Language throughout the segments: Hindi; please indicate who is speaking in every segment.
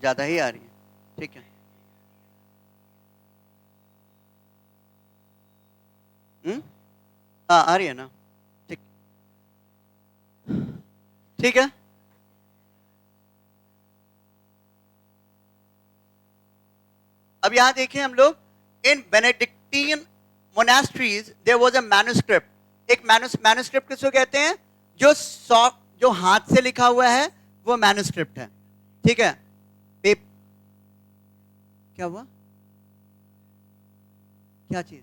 Speaker 1: ज्यादा ही आ रही है, ठीक है। हाँ आ रही है ना, ठीक, ठीक है। अब यहां देखें हम लोग, in Benedictine monasteries there was a manuscript. एक मैन्युस्क्रिप्ट किसको कहते हैं? जो सॉफ्ट, जो हाथ से लिखा हुआ है वो मैन्युस्क्रिप्ट है, ठीक है। पेप क्या हुआ? क्या चीज?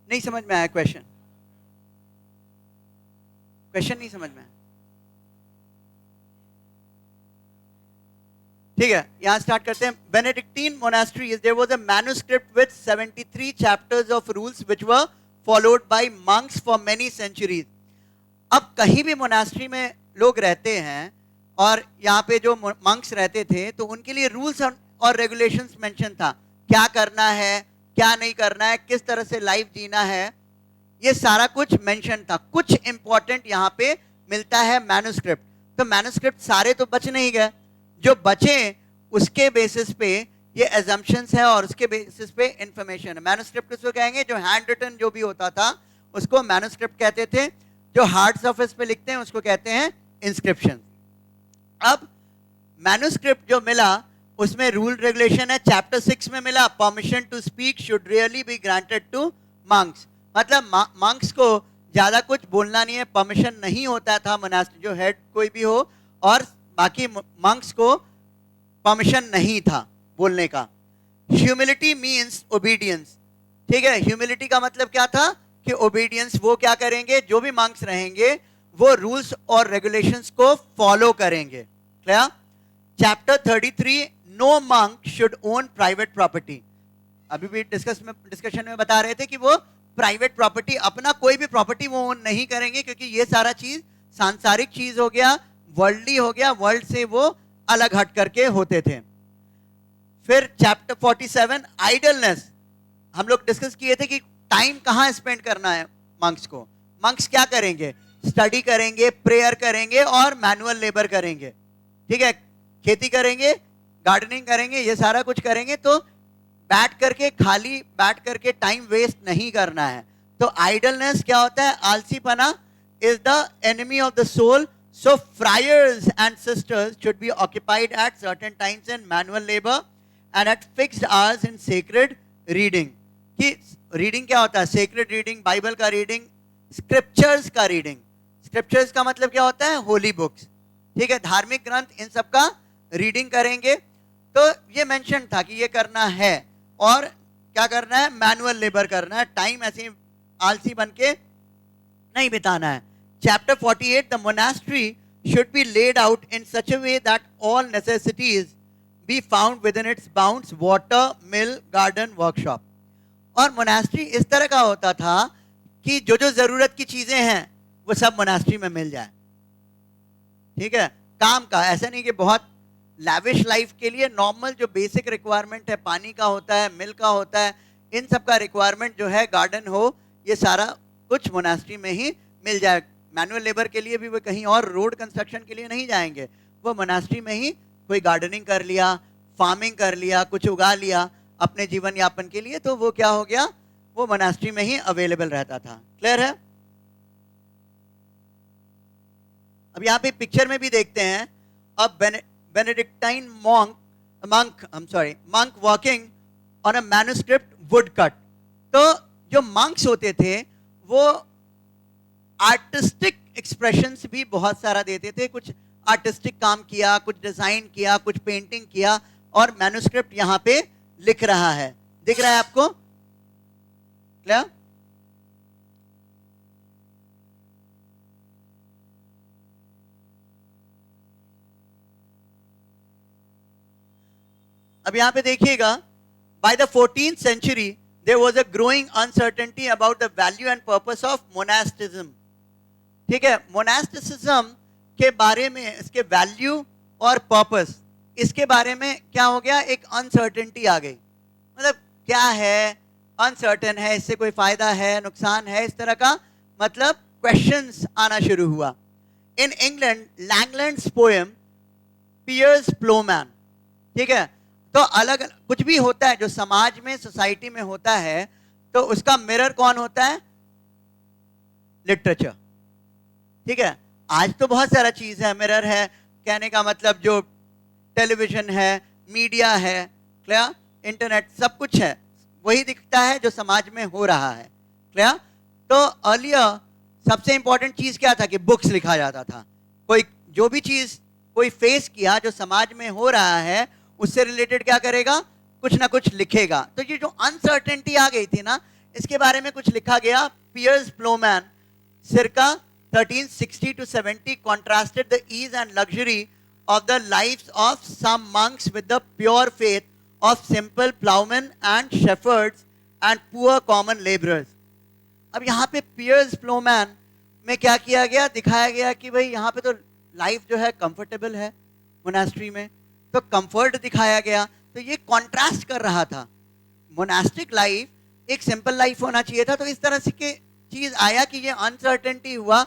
Speaker 1: नहीं समझ में आया क्वेश्चन, क्वेश्चन नहीं समझ में आया। ठीक है, यहां स्टार्ट करते हैं। Benedictine monasteries there was a manuscript with 73 chapters of rules which were followed by monks for many centuries. अब कहीं भी मोनास्ट्री में लोग रहते हैं और यहाँ पे जो मंक्स रहते थे तो उनके लिए रूल्स और रेगुलेशंस मेंशन था, क्या करना है, क्या नहीं करना है, किस तरह से लाइफ जीना है, ये सारा कुछ मेंशन था। कुछ इंपॉर्टेंट यहाँ पे मिलता है मैन्युस्क्रिप्ट। तो मैन्युस्क्रिप्ट सारे तो बच नहीं गए, जो बचे उसके बेसिस पे ये एजम्पशंस है और उसके बेसिस पे इंफॉर्मेशन है। मैन्युस्क्रिप्ट किसको कहेंगे? जो हैंड रिटन जो भी होता था उसको मैन्युस्क्रिप्ट कहते थे। जो हार्ड सरफेस पे लिखते हैं उसको कहते हैं इंस्क्रिप्शन। अब मैन्युस्क्रिप्ट जो मिला उसमें रूल रेगुलेशन है। चैप्टर 6 में मिला, permission to speak should really be granted to monks. मतलब मंक्स को ज्यादा कुछ बोलना नहीं है, परमिशन नहीं होता था मोनास्ट्री, जो हेड कोई भी हो, और बाकी मंक्स को परमिशन नहीं था बोलने का। ह्यूमिलिटी मीन्स ओबीडियंस, ठीक है। ह्यूमिलिटी का मतलब क्या था? कि ओबीडियंस, वो क्या करेंगे, जो भी मंक्स रहेंगे वो रूल्स और रेगुलेशंस को फॉलो करेंगे। Clear? Chapter 33, no monk should own private property. अभी भी डिस्कशन में बता रहे थे कि वो प्राइवेट प्रॉपर्टी, अपना कोई भी प्रॉपर्टी वो ओन नहीं करेंगे, क्योंकि ये सारा चीज सांसारिक चीज हो गया, वर्ल्डली हो गया, वर्ल्ड से वो अलग हट करके होते थे। फिर चैप्टर 47, आइडलनेस। हम लोग डिस्कस किए थे कि टाइम कहां स्पेंड करना है मंक्स को। मंक्स क्या करेंगे? स्टडी करेंगे, प्रेयर करेंगे और मैनुअल लेबर करेंगे, ठीक है। खेती करेंगे, गार्डनिंग करेंगे, ये सारा कुछ करेंगे। तो बैठ करके, खाली बैठ करके टाइम वेस्ट नहीं करना है। तो आइडलनेस क्या होता है? आलसीपना is the enemy of the soul. So friars and sisters should be occupied at certain times in manual labor and at fixed hours in sacred reading. कि रीडिंग क्या होता है? सेक्रेड रीडिंग, बाइबल का रीडिंग, स्क्रिप्चर्स का रीडिंग। स्क्रिप्चर्स का मतलब क्या होता है? होली बुक्स, ठीक है, धार्मिक ग्रंथ, इन सब का रीडिंग करेंगे। तो ये मेंशन था कि ये करना है। और क्या करना है? मैनुअल लेबर करना है, टाइम ऐसे आलसी बन के नहीं बिताना है। Chapter 48, the monastery should be laid out in such a way that all necessities be found within its bounds, water, mill, garden, workshop. और मोनास्ट्री इस तरह का होता था कि जो जो जरूरत की चीजें हैं वो सब मोनास्ट्री में मिल जाए, ठीक है। काम का ऐसा नहीं कि बहुत लैविश लाइफ के लिए नॉर्मल जो बेसिक रिक्वायरमेंट है, पानी का होता है, मिल का होता है, इन सब का रिक्वायरमेंट जो है, गार्डन हो, ये सारा कुछ मोनास्ट्री में ही मिल जाए। मैनुअल लेबर के लिए भी वो कहीं और रोड कंस्ट्रक्शन के लिए नहीं जाएंगे, वो मोनास्ट्री में ही कोई गार्डनिंग कर लिया, फार्मिंग कर लिया, कुछ उगा लिया अपने जीवन यापन के लिए, तो वो क्या हो गया? वो मोनास्ट्री में ही अवेलेबल रहता था। क्लियर है? अब यहाँ पे पिक्चर में भी देखते हैं, अब बेनेडिक्टाइन monk working on a manuscript woodcut। तो जो monks होते थे वो आर्टिस्टिक एक्सप्रेशंस भी बहुत सारा देते थे। कुछ आर्टिस्टिक काम किया, कुछ डिजाइन किया, कुछ पेंटिंग किया, और मैन्युस्क्रिप्ट यहाँ पे लिख रहा है। दिख रहा है आपको? क्लियर? अब यहां पे देखिएगा, by the 14th century there was a growing uncertainty about the value and purpose of monasticism। ठीक है, मोनास्टिसिज्म के बारे में, इसके वैल्यू और पर्पस, इसके बारे में क्या हो गया? एक अनसर्टेनिटी आ गई। मतलब क्या है? अनसर्टेन है, इससे कोई फायदा है, नुकसान है, इस तरह का मतलब क्वेश्चंस आना शुरू हुआ. In England Langland's poem Piers Plowman, ठीक है, तो अलग कुछ भी होता है जो समाज में सोसाइटी में होता है तो उसका मिरर कौन होता है? लिटरेचर. ठीक है, आज तो बहुत सारा चीज है, मिरर है, कहने का मतलब जो टेलीविजन है, मीडिया है, क्लियर, इंटरनेट, सब कुछ है, वही दिखता है जो समाज में हो रहा है. क्लियर. तो अर्लियर सबसे इंपॉर्टेंट चीज क्या था कि बुक्स लिखा जाता था. कोई जो भी चीज कोई फेस किया जो समाज में हो रहा है उससे रिलेटेड क्या करेगा? कुछ ना कुछ लिखेगा. तो ये जो अनसर्टेनिटी आ गई थी ना, इसके बारे में कुछ लिखा गया. Piers Plowman circa 1360 to 70 contrasted the ease and luxury of the lives of some monks with the pure faith of simple plowmen and shepherds and poor common laborers. अब यहाँ पे पियर्स प्लोमैन में क्या किया गया? दिखाया गया कि भाई यहाँ पे तो लाइफ जो है कंफर्टेबल है मोनास्ट्री में, तो कंफर्ट दिखाया गया. तो ये कॉन्ट्रास्ट कर रहा था. मोनास्टिक लाइफ एक सिंपल लाइफ होना चाहिए था, तो इस तरह से के चीज आया कि ये अनसर्टेनिटी हुआ.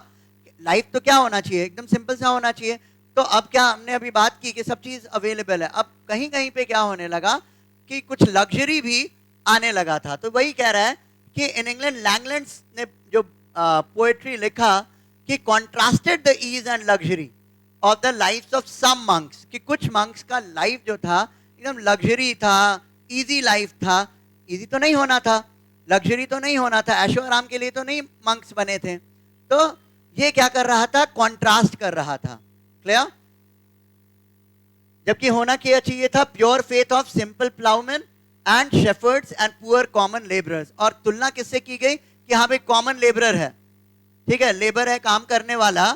Speaker 1: लाइफ तो क्या होना चाहिए? एकदम सिंपल सा होना चाहिए. तो अब क्या हमने अभी बात की कि सब चीज अवेलेबल है, अब कहीं कहीं पे क्या होने लगा कि कुछ लग्जरी भी आने लगा था. तो वही कह रहा है कि इन इंग्लैंड लैंगलैंड्स ने जो पोएट्री लिखा कि contrasted the ease and luxury of the life of some monks, कि कुछ मंक्स का लाइफ जो था एकदम लग्जरी था, इजी लाइफ था. इजी तो नहीं होना था, लग्जरी तो नहीं होना था, ऐशो आराम के लिए तो नहीं मंक्स बने थे. तो ये क्या कर रहा था? कॉन्ट्रास्ट कर रहा था. क्लियर. जबकि होना क्या चाहिए था? Pure faith of simple ploughman and shepherds and poor common labourers. और तुलना किससे की गई? कि हाँ भाई कॉमन लेबरर है, ठीक है, लेबर है, काम करने वाला,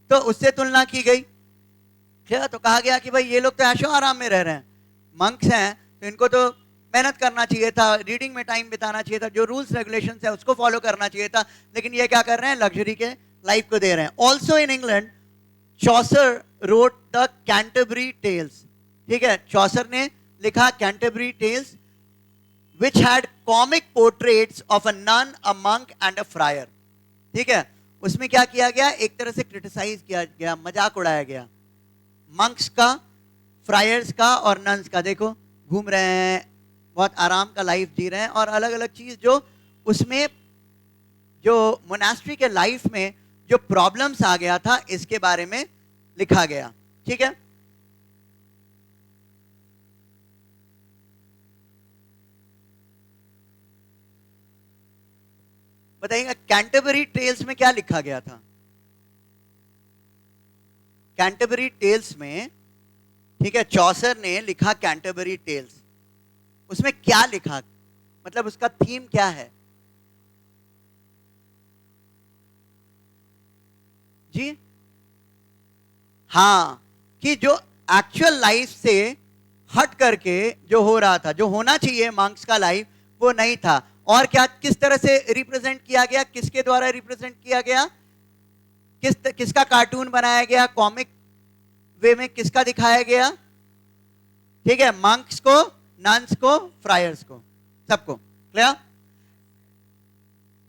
Speaker 1: तो उससे तुलना की गई. क्लियर. तो कहा गया कि भाई ये लोग तो ऐशो आराम में रह रहे हैं, मंक्स हैं, तो इनको तो मेहनत करना चाहिए था, रीडिंग में टाइम बिताना चाहिए था, जो रूल्स रेगुलेशंस है उसको फॉलो करना चाहिए था. लेकिन ये क्या कर रहे हैं? लग्जरी के लाइफ को दे रहे हैं. Also in England Chaucer wrote the Canterbury Tales. ठीक है, चॉसर ने लिखा Canterbury Tales which had comic portraits of a nun, a monk and a friar. ठीक है, उसमें क्या किया गया? एक तरह से क्रिटिसाइज किया गया, मजाक उड़ाया गया मंक्स का, फ्रायर्स का और नन्स का. देखो घूम रहे हैं, बहुत आराम का लाइफ जी रहे हैं, और अलग अलग चीज जो उसमें जो मोनास्ट्री के लाइफ में जो प्रॉब्लम्स आ गया था इसके बारे में लिखा गया. ठीक है. बताइएगा कैंटरबरी टेल्स में क्या लिखा गया था? कैंटरबरी टेल्स में, ठीक है, चॉसर ने लिखा कैंटरबरी टेल्स. उसमें क्या लिखा? मतलब उसका थीम क्या है जी? हाँ, कि जो एक्चुअल लाइफ से हट करके जो हो रहा था, जो होना चाहिए मंक्स का लाइफ, वो नहीं था. और क्या, किस तरह से रिप्रेजेंट किया गया? किसके द्वारा रिप्रेजेंट किया गया? किसका कार्टून बनाया गया? कॉमिक वे में किसका दिखाया गया? ठीक है, मंक्स को, नन्स को, फ्रायर्स को, सबको. Clear.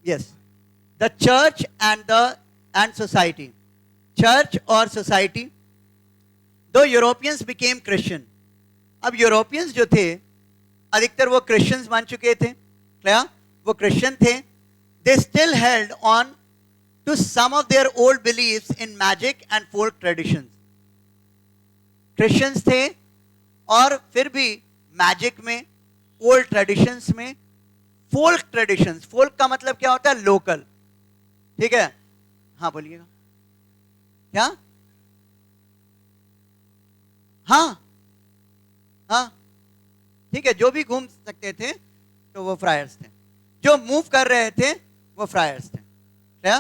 Speaker 1: Yes. The church and society. Church और सोसाइटी. दो यूरोपियंस बिकेम क्रिश्चियन. अब यूरोपियंस जो थे अधिकतर वो क्रिश्चियंस बन चुके थे. क्लियर. वो क्रिश्चियन थे. They still held on to some of their old believes in magic and folk traditions. Christians थे और फिर भी मैजिक में, ओल्ड ट्रेडिशंस में, फोल्क ट्रेडिशंस. फोल्क का मतलब क्या होता है? लोकल. ठीक है. हाँ बोलिएगा. क्या? हाँ हाँ, ठीक है, जो भी घूम सकते थे तो वो फ्रायर्स थे, जो मूव कर रहे थे वो फ्रायर्स थे. क्या?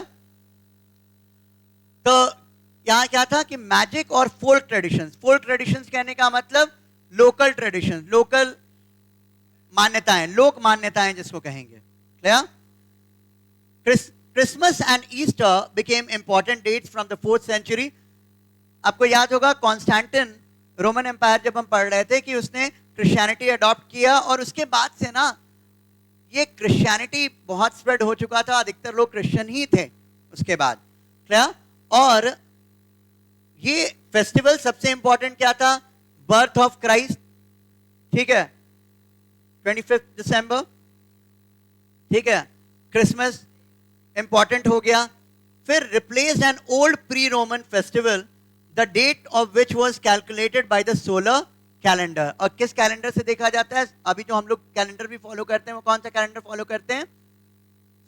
Speaker 1: तो यहां क्या था कि मैजिक और फोल्क ट्रेडिशंस. फोल्क ट्रेडिशंस कहने का मतलब लोकल ट्रेडिशंस, लोकल मान्यताएं, लोक मान्यताएं जिसको कहेंगे. Clear. Christmas and Easter became important dates from the 4th century. आपको याद होगा कॉन्स्टेंटिन रोमन एम्पायर जब हम पढ़ रहे थे कि उसने क्रिश्चियनिटी अडॉप्ट किया, और उसके बाद से ना ये क्रिश्चियनिटी बहुत स्प्रेड हो चुका था, अधिकतर लोग क्रिश्चियन ही थे. उसके बाद, क्लियर। और ये फेस्टिवल सबसे इंपॉर्टेंट क्या था? बर्थ ऑफ क्राइस्ट, ठीक है, 25 दिसंबर, ठीक है। क्रिसमस इंपॉर्टेंट हो गया। फिर replaced an old pre Roman festival the date of which was calculated by the solar calendar. और किस कैलेंडर से देखा जाता है? अभी जो हम लोग कैलेंडर भी फॉलो करते हैं वो कौन सा कैलेंडर फॉलो करते हैं?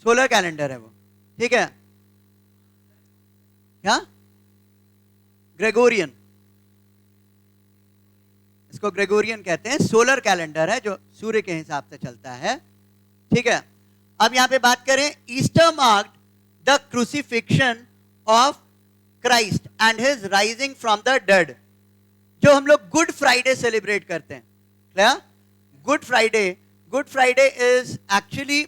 Speaker 1: सोलर कैलेंडर है वो, ठीक है। क्या? ग्रेगोरियन, इसको ग्रेगोरियन कहते हैं। सोलर कैलेंडर है जो सूर्य के हिसाब से चलता है, ठीक है। अब यहां पे बात करें, Easter marked the crucifixion of Christ and his rising from the dead, जो हम लोग गुड फ्राइडे सेलिब्रेट करते हैं। क्या? गुड फ्राइडे इज एक्चुअली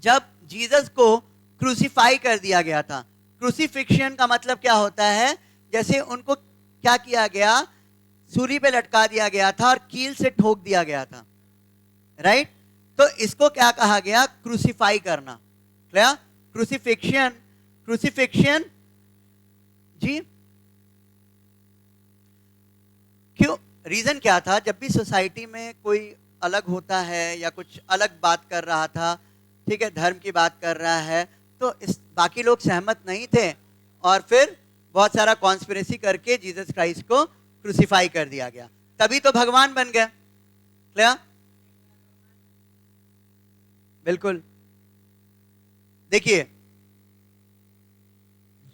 Speaker 1: जब जीसस को क्रूसीफाई कर दिया गया था। क्रूसीफिक्शन का मतलब क्या होता है? जैसे उनको क्या किया गया, सूली पे लटका दिया गया था और कील से ठोक दिया गया था, राइट? तो इसको क्या कहा गया? क्रूसीफाई करना। क्या? क्रूसीफिक्शन जी। क्यों? रीजन क्या था? जब भी सोसाइटी में कोई अलग होता है या कुछ अलग बात कर रहा था, ठीक है, धर्म की बात कर रहा है, तो इस बाकी लोग सहमत नहीं थे और फिर बहुत सारा कॉन्स्पिरेसी करके जीसस क्राइस्ट को क्रूसीफाई कर दिया गया। तभी तो भगवान बन गए। क्या? बिल्कुल। देखिए,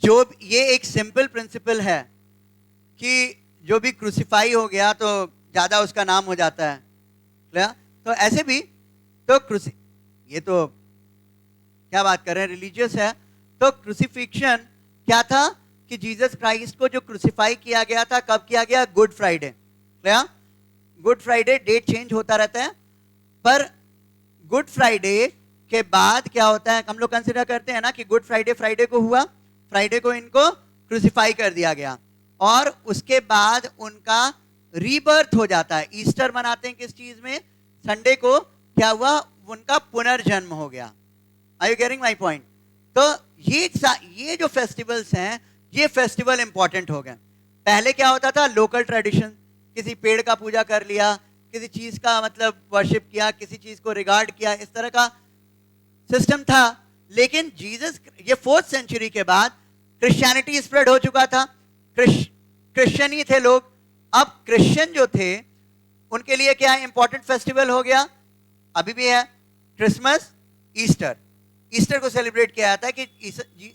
Speaker 1: जो ये एक सिंपल प्रिंसिपल है कि जो भी क्रूसीफाई हो गया तो ज्यादा उसका नाम हो जाता है। क्या? तो ऐसे भी तो ये तो क्या बात कर रहे हैं, रिलीजियस है। तो क्रूसीफिक्शन क्या था कि जीसस क्राइस्ट को जो क्रूसीफाई किया गया था, कब किया गया? Good Friday. क्या? गुड फ्राइडे, डेट चेंज होता रहता है, पर गुड फ्राइडे के बाद क्या होता है? हम लोग कंसिडर करते हैं ना कि गुड फ्राइडे को हुआ, फ्राइडे को इनको क्रूसीफाई कर दिया गया और उसके बाद उनका रीबर्थ हो जाता है। ईस्टर मनाते हैं किस चीज में? संडे को क्या हुआ? उनका पुनर्जन्म हो गया। Are you getting my point? तो ये जो फेस्टिवल्स हैं, ये फेस्टिवल इंपॉर्टेंट हो गए। पहले क्या होता था? लोकल ट्रेडिशन, किसी पेड़ का पूजा कर लिया, किसी चीज का मतलब वर्शिप किया, किसी चीज को रिगार्ड किया, इस तरह का सिस्टम था। लेकिन जीसस, ये 4th सेंचुरी के बाद क्रिश्चियनिटी स्प्रेड हो चुका था, क्रिश्चियन ही थे लोग। अब क्रिश्चियन जो थे उनके लिए क्या इंपॉर्टेंट फेस्टिवल हो गया? अभी भी है, क्रिसमस, ईस्टर। ईस्टर को सेलिब्रेट किया जाता है कि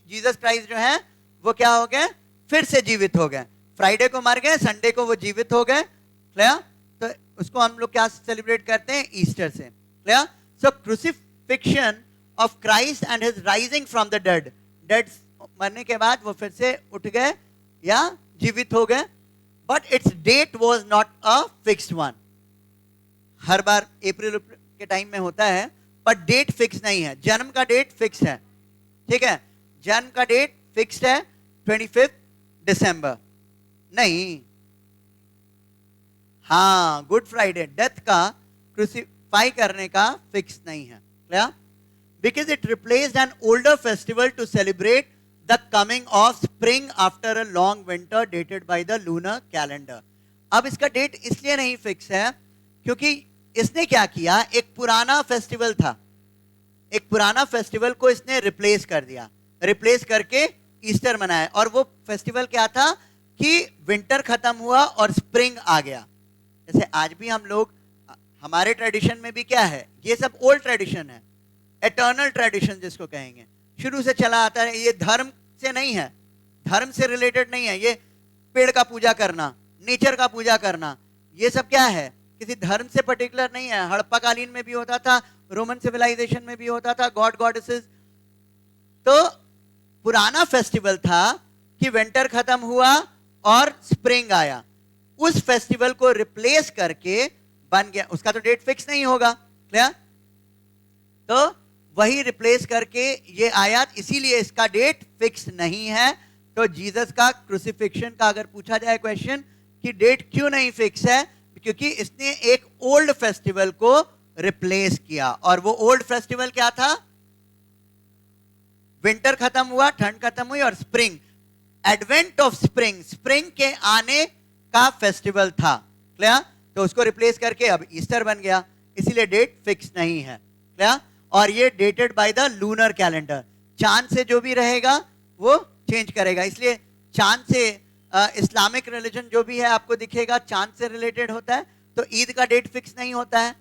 Speaker 1: जीसस क्राइस्ट जो है वो क्या हो गए? फिर से जीवित हो गए। फ्राइडे को मर गए, संडे को वो जीवित हो गए। क्लियर? तो उसको हम लोग क्या सेलिब्रेट करते हैं? ईस्टर से। Clear? So crucifixion of Christ and his rising from the dead, dead मरने के बाद वो फिर से उठ गए या जीवित हो गए, but its date was not a fixed one. हर बार अप्रैल के टाइम में होता है, पर डेट फिक्स नहीं है। जन्म का डेट फिक्स है, ठीक है, जन्म का डेट फिक्स्ड है 25 दिसंबर नहीं। हाँ, गुड फ्राइडे, डेथ का, क्रूसीफाई करने का फिक्स नहीं है। क्या? Because it replaced an older festival to celebrate the coming of spring after a long winter dated by the lunar calendar. अब इसका डेट इसलिए नहीं फिक्स है क्योंकि इसने क्या किया? एक पुराना फेस्टिवल था, एक पुराना फेस्टिवल को इसने रिप्लेस कर दिया, रिप्लेस करके ईस्टर मनाया। और वो फेस्टिवल क्या था कि विंटर खत्म हुआ और स्प्रिंग आ गया। जैसे आज भी हम लोग, हमारे ट्रेडिशन में भी क्या है? ये सब ओल्ड ट्रेडिशन है, एटर्नल ट्रेडिशन जिसको कहेंगे, शुरू से चला आता है। ये धर्म से नहीं है, धर्म से रिलेटेड नहीं है। ये पेड़ का पूजा करना, नेचर का पूजा करना, ये सब क्या है? किसी धर्म से पर्टिकुलर नहीं है। हड़प्पा कालीन में भी होता था, रोमन सिविलाइजेशन में भी होता था, गॉड गॉडेसेस। तो पुराना फेस्टिवल था कि विंटर खत्म हुआ और स्प्रिंग आया, उस फेस्टिवल को रिप्लेस करके बन गया। उसका तो डेट फिक्स नहीं होगा, क्लियर? तो वही रिप्लेस करके ये आया, इसीलिए इसका डेट फिक्स नहीं है। तो जीसस का क्रूसिफिक्शन का अगर पूछा जाए क्वेश्चन कि डेट क्यों नहीं फिक्स है, क्योंकि इसने एक ओल्ड फेस्टिवल को रिप्लेस किया। और वो ओल्ड फेस्टिवल क्या था? विंटर खत्म हुआ, ठंड खत्म हुई, और spring, advent of spring, spring के आने का फेस्टिवल था। क्लियर? तो उसको रिप्लेस करके अब ईस्टर बन गया, इसीलिए डेट फिक्स नहीं है। क्लियर? और ये dated by the lunar calendar, चांद से जो भी रहेगा वो चेंज करेगा, इसलिए चांद से इस्लामिक रिलीजन जो भी है आपको दिखेगा चांद से रिलेटेड होता है। तो ईद का डेट फिक्स नहीं होता है,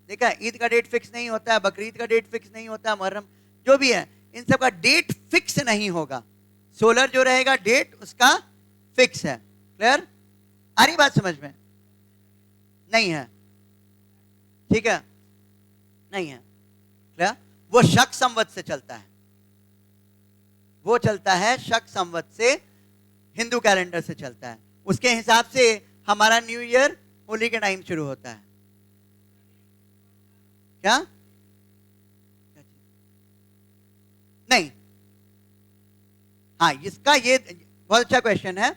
Speaker 1: देखा, ईद का डेट फिक्स नहीं होता है, बकरीद का डेट फिक्स नहीं होता है, मुहर्रम जो भी है, इन सब का डेट फिक्स नहीं होगा। सोलर जो रहेगा डेट उसका फिक्स है। क्लियर? आ रही बात समझ में? नहीं है? ठीक है, नहीं है। क्लियर? वो शक संवत से चलता है, वो चलता है शक संवत से, हिंदू कैलेंडर से चलता है, उसके हिसाब से हमारा न्यू ईयर होली के टाइम शुरू होता है। क्या? नहीं, हाँ, इसका ये बहुत अच्छा क्वेश्चन है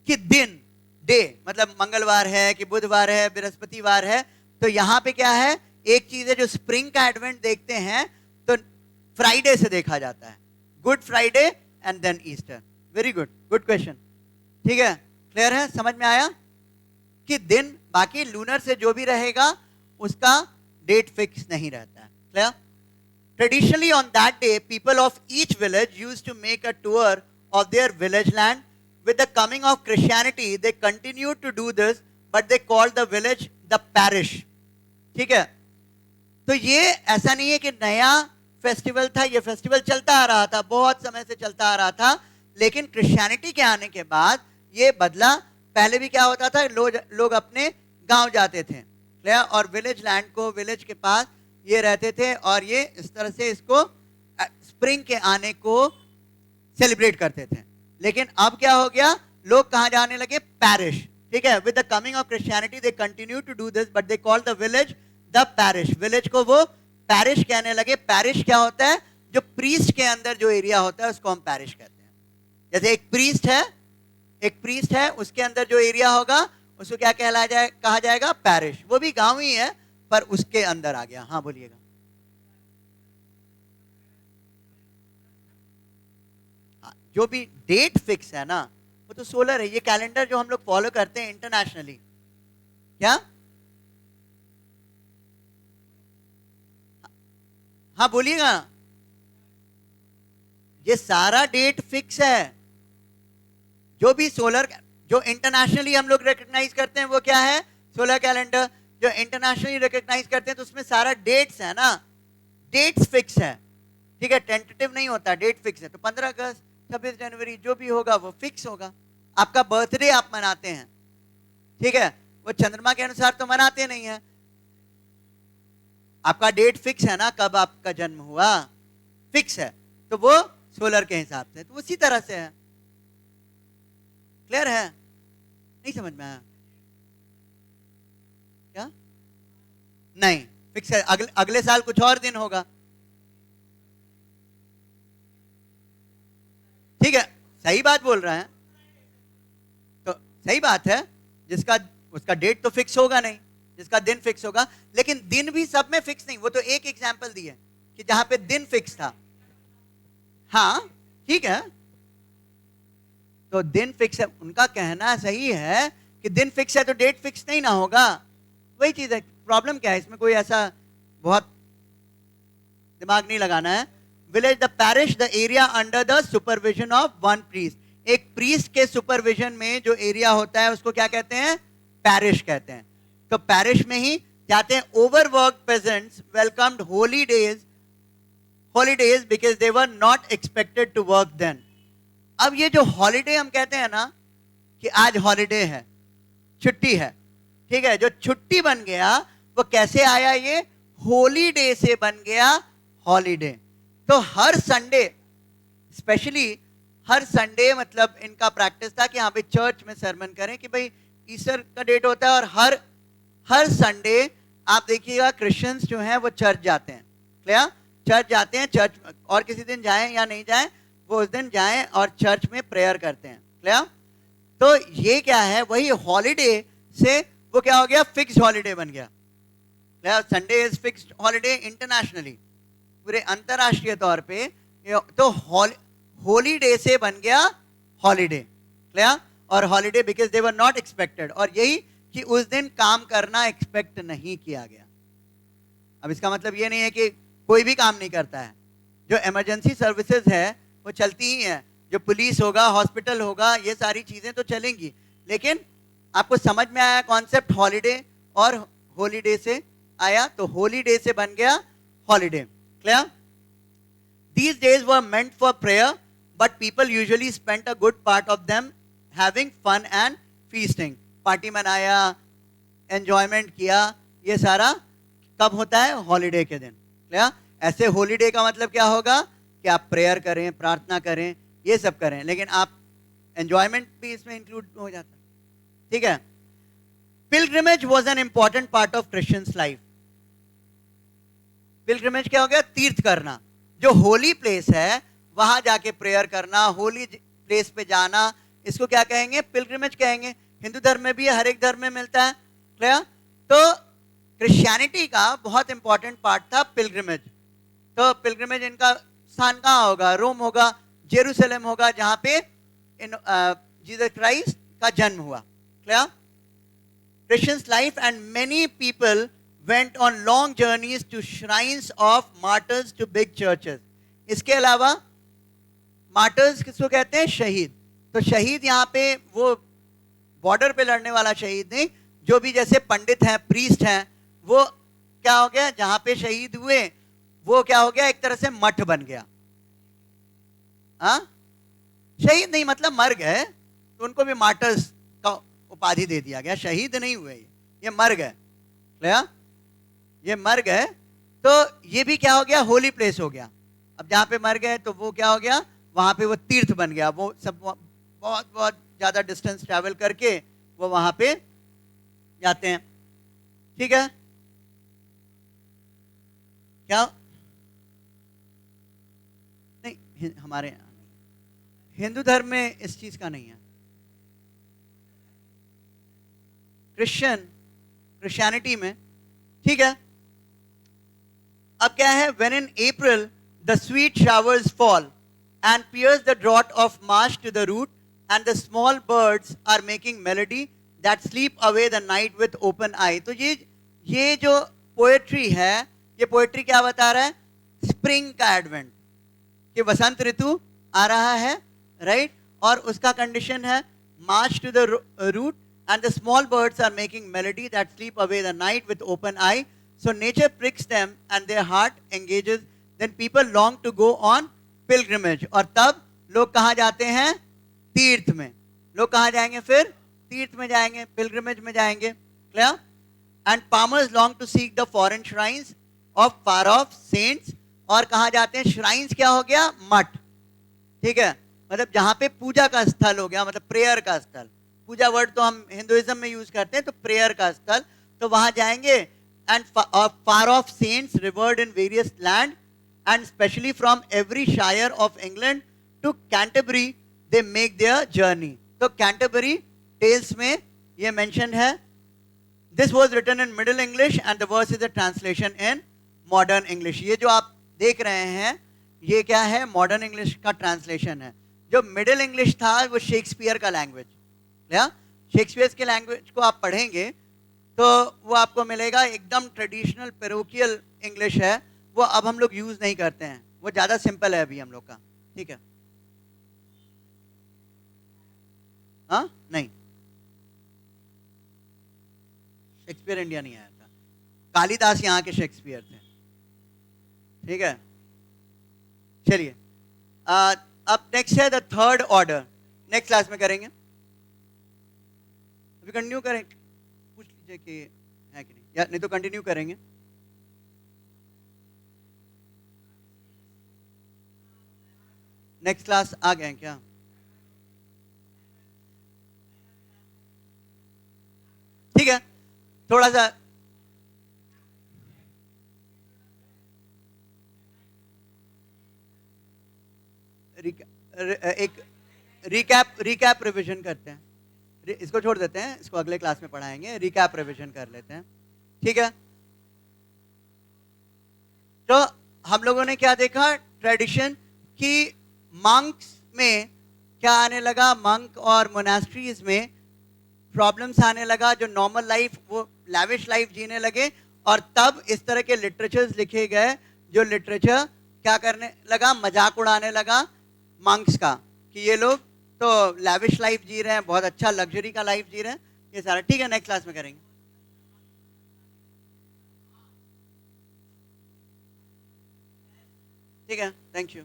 Speaker 1: कि दिन, डे मतलब मंगलवार है कि बुधवार है, बृहस्पतिवार है, तो यहां पे क्या है, एक चीज है जो स्प्रिंग का एडवेंट देखते हैं तो फ्राइडे से देखा जाता है, Good Friday and then Easter. Very good, good question. ठीक है, क्लियर है, समझ में आया कि दिन बाकी लूनर से जो भी रहेगा उसका डेट फिक्स नहीं रहता है। Clear? Traditionally on that day, people of each village used to make a tour of their village land. With the coming of Christianity, they continued to do this, but they called the village the parish. ठीक है? तो ये ऐसा नहीं है कि नया फेस्टिवल था, ये फेस्टिवल चलता आ रहा था, बहुत समय से चलता आ रहा था, लेकिन क्रिश्चियनिटी के आने के बाद ये बदला। पहले भी क्या होता था, लोग अपने गांव जाते थे, और विलेज लैंड को, विलेज के पास ये रहते थे, और ये इस तरह से इसको स्प्रिंग के आने को सेलिब्रेट करते थे। लेकिन अब क्या हो गया, लोग कहां जाने लगे, पैरिश। ठीक है, with the coming of Christianity they continue to do this, but they call the village the parish. Village को वो पैरिश कहने लगे। पैरिश क्या होता है, जो प्रीस्ट के अंदर जो एरिया होता है उसको हम पैरिश कहते हैं। जैसे एक प्रीस्ट है, उसके अंदर जो एरिया होगा उसको क्या कहा जाएगा, पैरिश। वो भी गांव ही है पर उसके अंदर आ गया। हाँ बोलिएगा। जो भी डेट फिक्स है ना, वो तो सोलर है। ये कैलेंडर जो हम लोग फॉलो करते हैं इंटरनेशनली, क्या? हाँ बोलिएगा। ये सारा डेट फिक्स है। जो भी सोलर, जो इंटरनेशनली हम लोग रिकॉग्नाइज करते हैं वो क्या है, सोलर कैलेंडर। जो इंटरनेशनली रिकॉग्नाइज करते हैं तो उसमें सारा डेट्स है ना, डेट्स फिक्स है। ठीक है, टेंटेटिव नहीं होता, डेट फिक्स है। तो 15 अगस्त, 26 जनवरी जो भी होगा वो फिक्स होगा। आपका बर्थडे आप मनाते हैं, ठीक है, वो चंद्रमा के अनुसार तो मनाते नहीं है। आपका डेट फिक्स है ना, कब आपका जन्म हुआ फिक्स है, तो वो सोलर के हिसाब से, तो उसी तरह से है। क्लियर है? नहीं समझ में आया क्या? नहीं फिक्स है, अगले साल कुछ और दिन होगा। ठीक है, सही बात बोल रहे हैं, तो सही बात है। जिसका उसका डेट तो फिक्स होगा नहीं, जिसका दिन फिक्स होगा। लेकिन दिन भी सब में फिक्स नहीं, वो तो एक एग्जांपल दिए कि जहां पे दिन फिक्स था। हाँ ठीक है, तो दिन फिक्स है, उनका कहना सही है कि दिन फिक्स है तो डेट फिक्स नहीं ना होगा। वही चीज है। प्रॉब्लम क्या है इसमें, कोई ऐसा बहुत दिमाग नहीं लगाना है। Village the parish the area under the supervision of one priest. एक प्रीस्ट के सुपरविजन में जो एरिया होता है उसको क्या कहते हैं, पैरिश कहते हैं। तो पैरिश में ही जाते हैं। Overwork peasants welcomed holidays because they were not expected to work then. अब ये जो हॉलीडे हम कहते हैं ना कि आज हॉलीडे है, छुट्टी है, ठीक है, जो छुट्टी बन गया वो कैसे आया, ये होली डे से बन गया हॉलीडे। तो हर संडे, स्पेशली हर संडे, मतलब इनका प्रैक्टिस था कि यहाँ पे चर्च में सरमन करें कि भाई ईस्टर का डेट होता है, और हर संडे आप देखिएगा क्रिश्चियंस जो हैं वो चर्च जाते हैं। क्लियर? चर्च जाते हैं, चर्च और किसी दिन जाएं या नहीं जाएं, वो उस दिन जाएं और चर्च में प्रेयर करते हैं। क्लियर? तो ये क्या है, वही हॉलीडे से वो क्या हो गया, फिक्स्ड हॉलीडे बन गया। Clear? Sunday is fixed holiday internationally, पूरे अंतरराष्ट्रीय तौर पे तो होली डे से बन गया हॉलीडे, क्लियर? और holiday because they were not expected, और यही कि उस दिन काम करना एक्सपेक्ट नहीं किया गया। अब इसका मतलब ये नहीं है कि कोई भी काम नहीं करता है, जो इमरजेंसी सर्विसेज है वो चलती ही है, जो पुलिस होगा, हॉस्पिटल होगा, ये सारी चीजें तो चलेंगी, लेकिन आपको समझ में आया कॉन्सेप्ट हॉलीडे और हॉलीडे से आया, तो हॉलीडे से बन गया holiday, clear? These days were meant for prayer, but people usually spent a good part of them having fun and feasting. Party मनाया, एंजॉयमेंट किया, ये सारा कब होता है? हॉलीडे के दिन, क्लियर? ऐसे हॉलीडे का मतलब क्या होगा कि आप प्रेयर करें, प्रार्थना करें, ये सब करें, लेकिन आप एंजॉयमेंट भी इसमें इंक्लूड हो जाता है, ठीक है? Pilgrimage was an important part of Christians life. Pilgrimage क्या हो गया? तीर्थ करना। जो होली प्लेस है वहां जाके प्रेयर करना, होली प्लेस पे जाना, इसको क्या कहेंगे? पिलग्रिमेज कहेंगे। हिंदू धर्म में भी हर एक धर्म में मिलता है, क्लियर? तो क्रिश्चियनिटी का बहुत इंपॉर्टेंट पार्ट था पिलग्रिमेज। तो पिलग्रिमेज इनका स्थान कहाँ होगा? रोम होगा, जेरूसलम होगा, जहां पे जीसस क्राइस्ट का जन्म हुआ, clear? Christians' life and many people went on long journeys to shrines of martyrs to big churches. इसके अलावा मार्टर्स किसको कहते हैं? शहीद। तो शहीद यहाँ पे वो बॉर्डर पे लड़ने वाला शहीद नहीं, जो भी जैसे पंडित हैं, प्रीस्ट हैं, वो क्या हो गया? जहां पे शहीद हुए वो क्या हो गया? एक तरह से मठ बन गया। हाँ, शहीद नहीं मतलब मर गए, तो उनको भी मार्टर्स का उपाधि दे दिया गया। शहीद नहीं हुए, ये मर गए, क्लियर? ये मर गए, तो ये भी क्या हो गया? होली प्लेस हो गया। अब जहां पे मर गए तो वो क्या हो गया? वहां पे वो तीर्थ बन गया। वो सब बहुत बहुत ज्यादा डिस्टेंस ट्रैवल करके वो वहां पे जाते हैं, ठीक है? क्या नहीं, हमारे हिंदू धर्म में इस चीज का नहीं है। क्रिश्चियनिटी में ठीक है। अब क्या है? When in April the sweet showers fall and pierce the drought of marsh to the root, and the small birds are making melody that sleep away the night with open eye. तो ये जो पोएट्री है, ये पोएट्री क्या बता रहा है? स्प्रिंग का एडवेंट, कि वसंत ऋतु आ रहा है, राइट? और उसका कंडीशन है march to the root and the small birds are making melody that sleep away the night with open eye. So nature pricks them and their heart engages. Then people long to go on pilgrimage. और तब लोग कहाँ जाते हैं? तीर्थ में। लोग कहाँ जाएंगे फिर? तीर्थ में जाएंगे, pilgrimage में जाएंगे, clear? And farmers long to seek the foreign shrines of far off saints. और कहाँ जाते हैं? shrines क्या हो गया? मठ, ठीक है? मतलब जहाँ पे पूजा का स्थल हो गया, मतलब प्रेयर का स्थल। पूजा वर्ड तो हम हिंदुइज्म में यूज करते हैं, तो प्रेयर का स्थल, तो वहां जाएंगे। And far off saints revered in various land and specially from every shire of England to Canterbury they make their journey. तो कैंटरबरी टेल्स में ये मेंशन है। This was written in Middle English and the verse is a translation in modern English. ये जो आप देख रहे हैं ये क्या है? मॉडर्न इंग्लिश का ट्रांसलेशन है। जो मिडिल इंग्लिश था वो शेक्सपियर का लैंग्वेज, शेक्सपियर के लैंग्वेज को आप पढ़ेंगे तो वो आपको मिलेगा एकदम ट्रेडिशनल पेरोकियल इंग्लिश है, वो अब हम लोग यूज नहीं करते हैं, वो ज्यादा सिंपल है अभी हम लोग का, ठीक है? हाँ, नहीं, शेक्सपियर इंडिया नहीं आया था, कालिदास यहाँ के शेक्सपियर थे, ठीक है? चलिए, अब नेक्स्ट है the third order, next class में करेंगे। अभी कंटिन्यू करें, पूछ लीजिए कि है कि नहीं, या नहीं तो कंटिन्यू करेंगे। नेक्स्ट क्लास आ गए क्या? ठीक है, थोड़ा सा एक रिकैप रिविजन करते हैं। इसको छोड़ देते हैं, इसको अगले क्लास में पढ़ाएंगे, रिकैप रिविजन कर लेते हैं, ठीक है? तो हम लोगों ने क्या देखा? ट्रेडिशन, कि मंक्स में क्या आने लगा, मंक और मोनास्ट्रीज में प्रॉब्लम्स आने लगा, जो नॉर्मल लाइफ वो लैविश लाइफ जीने लगे, और तब इस तरह के लिटरेचर्स लिखे गए जो लिटरेचर क्या करने लगा, मजाक उड़ाने लगा मंक्स का कि ये लोग तो लैविश लाइफ जी रहे हैं, बहुत अच्छा लग्जरी का लाइफ जी रहे हैं, ये सारा। ठीक है, नेक्स्ट क्लास में करेंगे। ठीक है, थैंक यू।